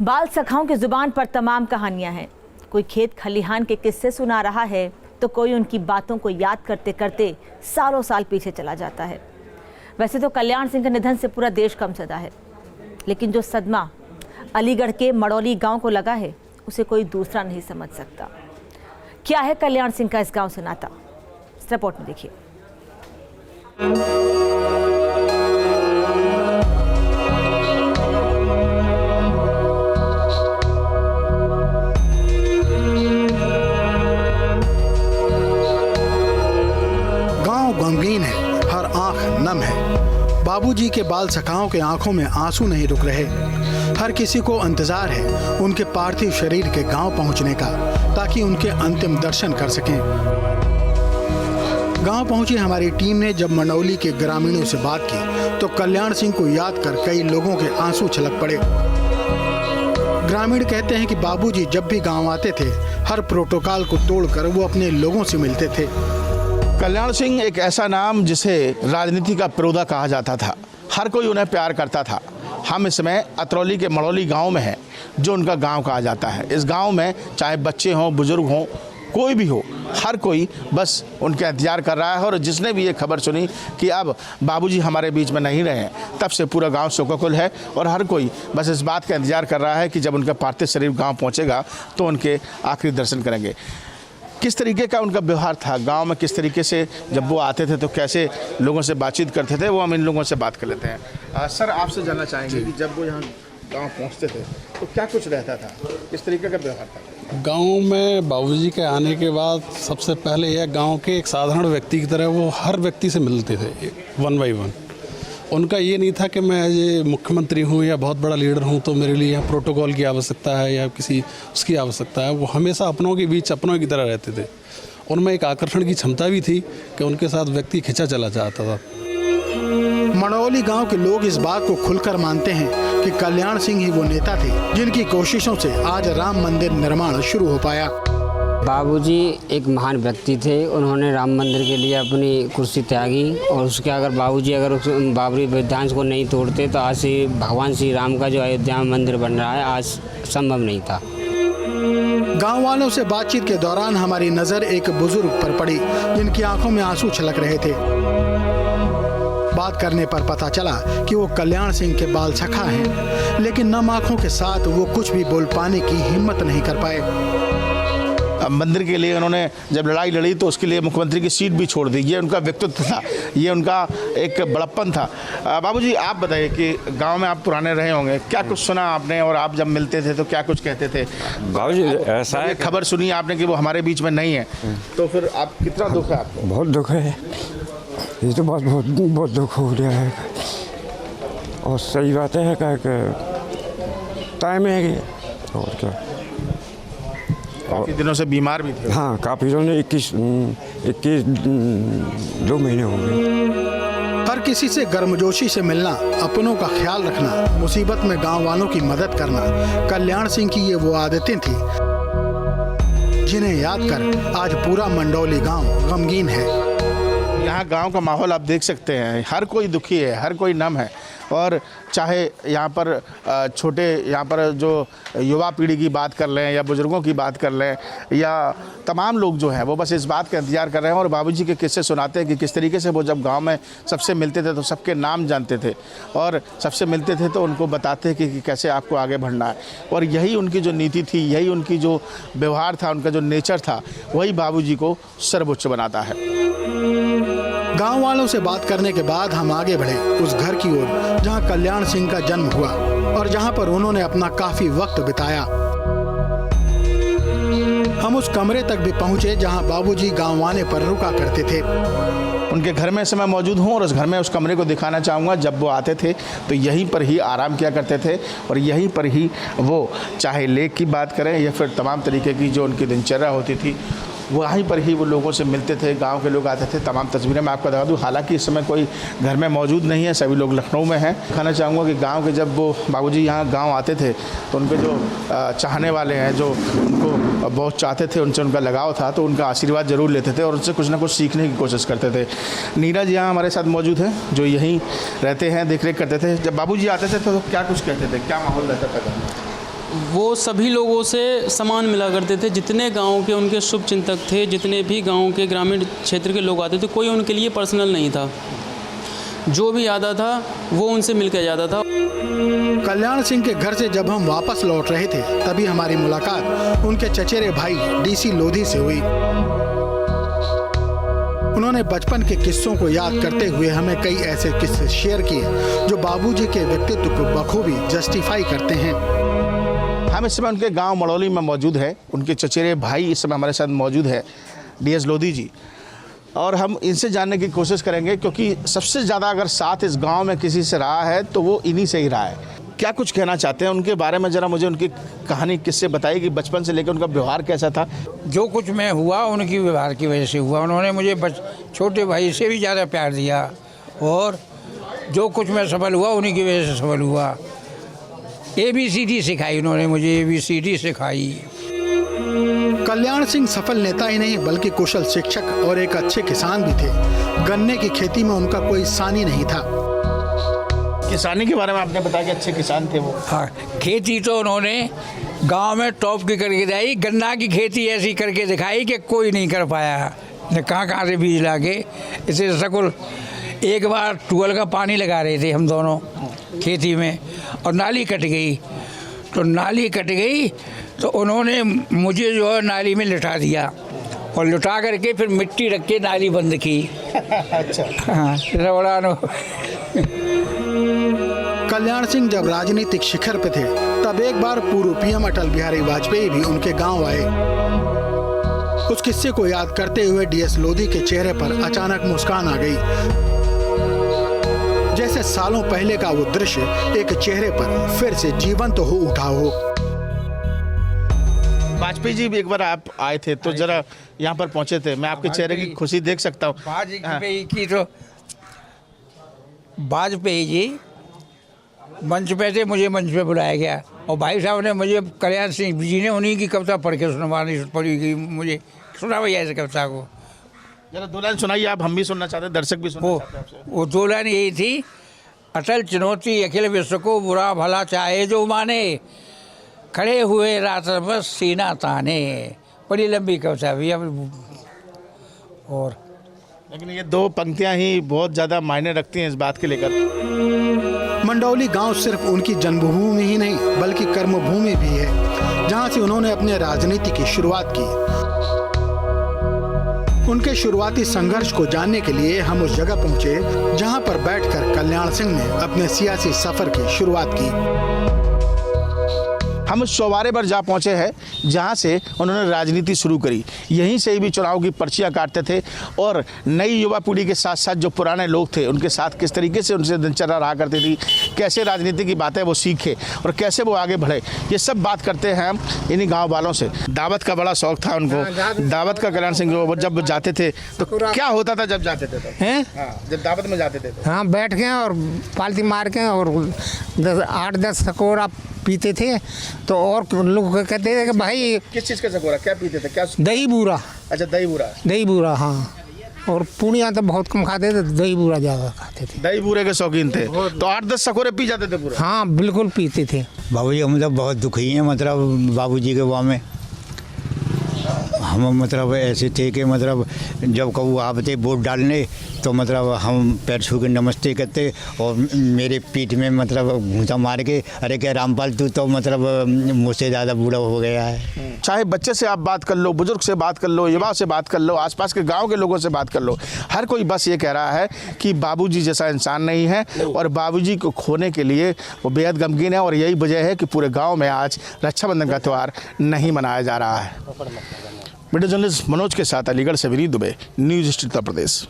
बाल सखाओं की जुबान पर तमाम कहानियां हैं। कोई खेत खलिहान के किस्से सुना रहा है तो कोई उनकी बातों को याद करते करते सालों साल पीछे चला जाता है। वैसे तो कल्याण सिंह के निधन से पूरा देश गमसदा है, लेकिन जो सदमा अलीगढ़ के मड़ौली गांव को लगा है उसे कोई दूसरा नहीं समझ सकता। क्या है कल्याण सिंह का इस गांव से नाता, इस रिपोर्ट में देखिए। गांव गमगीन है, हर आंख नम है। बाबूजी के बाल सखाओं के आंखों में आंसू नहीं रुक रहे। हर किसी को इंतजार है उनके पार्थिव शरीर के गांव पहुंचने का, ताकि उनके अंतिम दर्शन कर सकें। गांव पहुंची हमारी टीम ने जब मंडौली के ग्रामीणों से बात की तो कल्याण सिंह को याद कर कई लोगों के आंसू छलक पड़े। ग्रामीण कहते हैं कि बाबूजी जब भी गांव आते थे हर प्रोटोकॉल को तोड़कर वो अपने लोगों से मिलते थे। कल्याण सिंह एक ऐसा नाम जिसे राजनीति का प्रोदा कहा जाता था। हर कोई उन्हें प्यार करता था। हम इस समय अतरौली के मड़ौली गांव में हैं, जो उनका गांव कहा जाता है। इस गांव में चाहे बच्चे हों, बुजुर्ग हों, कोई भी हो, हर कोई बस उनका इंतजार कर रहा है। और जिसने भी ये खबर सुनी कि अब बाबूजी हमारे बीच में नहीं रहे, तब से पूरा गांव शोकाकुल है और हर कोई बस इस बात का इंतजार कर रहा है कि जब उनका पार्थिव शरीर गांव पहुंचेगा तो उनके आखिरी दर्शन करेंगे। किस तरीके का उनका व्यवहार था गांव में, किस तरीके से जब वो आते थे तो कैसे लोगों से बातचीत करते थे, वो हम इन लोगों से बात कर लेते हैं। सर, आपसे जानना चाहेंगे कि जब वो यहाँ गांव पहुँचते थे तो क्या कुछ रहता था, किस तरीके का व्यवहार था? गांव में बाबूजी के आने के बाद सबसे पहले यह गांव के एक साधारण व्यक्ति की तरह वो हर व्यक्ति से मिलते थे, वन बाई वन। उनका ये नहीं था कि मैं ये मुख्यमंत्री हूँ या बहुत बड़ा लीडर हूँ तो मेरे लिए यहाँ प्रोटोकॉल की आवश्यकता है या किसी उसकी आवश्यकता है। वो हमेशा अपनों के बीच अपनों की तरह रहते थे। उनमें एक आकर्षण की क्षमता भी थी कि उनके साथ व्यक्ति खिंचा चला जाता था। मंडौली गांव के लोग इस बात को खुलकर मानते हैं कि कल्याण सिंह ही वो नेता थे जिनकी कोशिशों से आज राम मंदिर निर्माण शुरू हो पाया। बाबूजी एक महान व्यक्ति थे। उन्होंने राम मंदिर के लिए अपनी कुर्सी त्यागी और उसके अगर बाबूजी अगर उस बाबरी विध्वंस को नहीं तोड़ते तो आज से भगवान श्री राम का जो अयोध्या में मंदिर बन रहा है आज संभव नहीं था। गांव वालों से बातचीत के दौरान हमारी नजर एक बुजुर्ग पर पड़ी जिनकी आंखों में आंसू छलक रहे थे। बात करने पर पता चला कि वो कल्याण सिंह के बाल सखा हैं, लेकिन नम आंखों के साथ वो कुछ भी बोल पाने की हिम्मत नहीं कर पाए। मंदिर के लिए उन्होंने जब लड़ाई लड़ी तो उसके लिए मुख्यमंत्री की सीट भी छोड़ दी। ये उनका व्यक्तित्व था, ये उनका एक बड़प्पन था। बाबूजी, आप बताइए कि गांव में आप पुराने रहे होंगे, क्या कुछ सुना आपने और आप जब मिलते थे तो क्या कुछ कहते थे? बाबूजी ऐसा है, खबर सुनी आपने कि वो हमारे बीच में नहीं है, तो फिर आप कितना दुख है आपको? बहुत दुख है, ये तो बहुत दुख हो गया है। और सही बात है कि टाइम है और क्या। काफ़ी दिनों से बीमार भी थे। हाँ, काफ़ी दिनों ने 21 2 महीने हो गए। हर किसी से गर्मजोशी से मिलना, अपनों का ख्याल रखना, मुसीबत में गांव वालों की मदद करना, कल्याण सिंह की ये वो आदतें थी जिन्हें याद कर आज पूरा मंडौली गांव गमगीन है। यहाँ गांव का माहौल आप देख सकते हैं, हर कोई दुखी है, हर कोई नम है। और चाहे यहाँ पर छोटे, यहाँ पर जो युवा पीढ़ी की बात कर लें या बुज़ुर्गों की बात कर लें, या तमाम लोग जो हैं वो बस इस बात का इंतजार कर रहे हैं और बाबूजी के किस्से सुनाते हैं कि किस तरीके से वो जब गांव में सबसे मिलते थे तो सबके नाम जानते थे और सबसे मिलते थे तो उनको बताते हैं कि कैसे आपको आगे बढ़ना है। और यही उनकी जो नीति थी, यही उनकी जो व्यवहार था, उनका जो नेचर था, वही बाबूजी को सर्वोच्च बनाता है। गांव वालों से बात करने के बाद हम आगे बढ़े उस घर की ओर जहां कल्याण सिंह का जन्म हुआ और जहां पर उन्होंने अपना काफी वक्त बिताया। हम उस कमरे तक भी पहुंचे जहां बाबूजी गांव आने पर रुका करते थे। उनके घर में इस समय मौजूद हूँ और उस घर में उस कमरे को दिखाना चाहूँगा। जब वो आते थे तो यहीं पर ही आराम किया करते थे और यहीं पर ही वो चाहे लेख की बात करें या फिर तमाम तरीके की जो उनकी दिनचर्या होती थी, वहीं पर ही वो लोगों से मिलते थे। गांव के लोग आते थे। तमाम तस्वीरें मैं आपको दिखा दूँ। हालांकि इस समय कोई घर में मौजूद नहीं है, सभी लोग लखनऊ में हैं। कहना चाहूँगा कि गांव के जब वो बाबूजी यहाँ गांव आते थे तो उनके जो चाहने वाले हैं, जो उनको बहुत चाहते थे, उनसे उनका लगाव था, तो उनका आशीर्वाद ज़रूर लेते थे और उनसे कुछ ना कुछ सीखने की कोशिश करते थे। नीरज यहाँ हमारे साथ मौजूद है, जो यहीं रहते हैं, देख रेख करते थे। जब बाबूजी आते थे तो क्या कुछ कहते थे, क्या माहौल रहता था? वो सभी लोगों से समान मिला करते थे। जितने गांव के उनके शुभ चिंतक थे, जितने भी गांव के ग्रामीण क्षेत्र के लोग आते थे, कोई उनके लिए पर्सनल नहीं था। जो भी आता था वो उनसे मिल के जाता था। कल्याण सिंह के घर से जब हम वापस लौट रहे थे तभी हमारी मुलाकात उनके चचेरे भाई डीसी लोधी से हुई। उन्होंने बचपन के किस्सों को याद करते हुए हमें कई ऐसे किस्से शेयर किए जो बाबूजी के व्यक्तित्व को बखूबी जस्टिफाई करते हैं। हम इस समय उनके गांव मड़ौली में मौजूद हैं। उनके चचेरे भाई इस समय हमारे साथ मौजूद है, डीएस लोधी जी, और हम इनसे जानने की कोशिश करेंगे क्योंकि सबसे ज़्यादा अगर साथ इस गांव में किसी से रहा है तो वो इन्हीं से ही रहा है। क्या कुछ कहना चाहते हैं उनके बारे में? ज़रा मुझे उनकी कहानी किससे बताइए कि बचपन से लेकर उनका व्यवहार कैसा था। जो कुछ मैं हुआ उनकी व्यवहार की वजह से हुआ। उन्होंने मुझे छोटे भाई से भी ज़्यादा प्यार दिया और जो कुछ मैं सफल हुआ उन्हीं की वजह से सफल हुआ। ABCD सिखाई उन्होंने मुझे, ABCD सिखाई। कल्याण सिंह सफल नेता ही नहीं बल्कि कुशल शिक्षक और एक अच्छे किसान भी थे। गन्ने की खेती में उनका कोई सानी नहीं था। किसानी के बारे में आपने बताया कि अच्छे किसान थे वो। हाँ, खेती तो उन्होंने गांव में टॉप की करके दिखाई। गन्ना की खेती ऐसी करके दिखाई कि कोई नहीं कर पाया। न कहाँ से बीज लाके इसे सकुल। एक बार ट्यूबवेल का पानी लगा रहे थे हम दोनों खेती में और नाली कट गई। तो नाली कट गई तो उन्होंने मुझे जो है नाली में लिटा दिया और लुटा करके फिर मिट्टी रख के नाली बंद की। अच्छा। हाँ, बड़ा कल्याण सिंह जब राजनीतिक शिखर पे थे तब एक बार पूर्व PM अटल बिहारी वाजपेयी भी उनके गांव आए। उस किस्से को याद करते हुए डीएस लोधी के चेहरे पर अचानक मुस्कान आ गई, जैसे सालों पहले का वो दृश्य एक चेहरे पर फिर से जीवंत हो उठा हो। वाजपेयी जी भी एक बार आप आए थे तो जरा यहाँ पर पहुँचे थे। मैं आपके चेहरे की खुशी देख सकता हूँ। वाजपेयी जी मंच पे थे, मुझे मंच पे बुलाया गया और भाई साहब ने मुझे, कल्याण सिंह जी ने उन्हीं की कविता पढ़ के सुनवानी पड़ी गई। मुझे सुना भैया इस कविता को। जरा दो लाइन सुनाइए आप, हम भी सुनना चाहते हैं, दर्शक भी सुनना चाहते हैं आपसे। वो दो लाइन यही थी, अटल चुनौती अखिल विश्व को बुरा भला चाहे जो माने, खड़े हुए रात बस सीना ताने। बड़ी लंबी कविता भैया। और लेकिन ये दो पंक्तियां ही बहुत ज़्यादा मायने रखती हैं इस बात के लेकर। मंडौली गांव सिर्फ उनकी जन्मभूमि ही नहीं बल्कि कर्मभूमि भी है, जहां से उन्होंने अपने राजनीति की शुरुआत की। उनके शुरुआती संघर्ष को जानने के लिए हम उस जगह पहुंचे जहां पर बैठकर कल्याण सिंह ने अपने सियासी सफर की शुरुआत की। हम उस चौबारे पर जा पहुंचे हैं जहां से उन्होंने राजनीति शुरू करी। यहीं से ही भी चुनाव की पर्चियां काटते थे और नई युवा पीढ़ी के साथ साथ जो पुराने लोग थे उनके साथ किस तरीके से उनसे दिनचर्या रहा करती थी, कैसे राजनीति की बातें वो सीखे और कैसे वो आगे बढ़े, ये सब बात करते हैं हम इन्हीं गाँव वालों से। दावत का बड़ा शौक था उनको। दावत का कल्याण सिंह जब जाते थे तो क्या होता था जब जाते थे? जब दावत में जाते थे हाँ, बैठ के और पालती मार के और 8-10 सकोरा पीते थे। तो और लोग कहते थे कि भाई किस चीज़ का सकोरा क्या पीते थे? क्या? दही बूरा। अच्छा, दही बूरा। दही बूरा, हाँ। और पूड़ियाँ तो बहुत कम खाते थे, दही बूरा ज़्यादा खाते थे। दही बूरे के शौकीन थे तो 8-10 सकोरे पी जाते थे पूरा? हाँ, बिल्कुल पीते थे। बाबूजी हम मतलब बहुत दुखी हैं। मतलब बाबूजी के वहाँ में हम मतलब ऐसे थे कि मतलब जब कबू आते वोट डालने तो मतलब हम पैर छू के नमस्ते करते और मेरे पीठ में मतलब घूंसा मार के, अरे क्या रामपाल तू तो मतलब मुझसे ज़्यादा बूढ़ा हो गया है। चाहे बच्चे से आप बात कर लो, बुजुर्ग से बात कर लो, युवा से बात कर लो, आसपास के गांव के लोगों से बात कर लो, हर कोई बस ये कह रहा है कि बाबूजी जैसा इंसान नहीं है और बाबूजी को खोने के लिए वो बेहद गमगीन है। और यही वजह है कि पूरे गाँव में आज रक्षाबंधन का त्यौहार नहीं मनाया जा रहा है। वीडियो जर्नलिस्ट मनोज के साथ अलीगढ़ से विनीत दुबे, न्यूज़ स्ट्रीट उत्तर प्रदेश।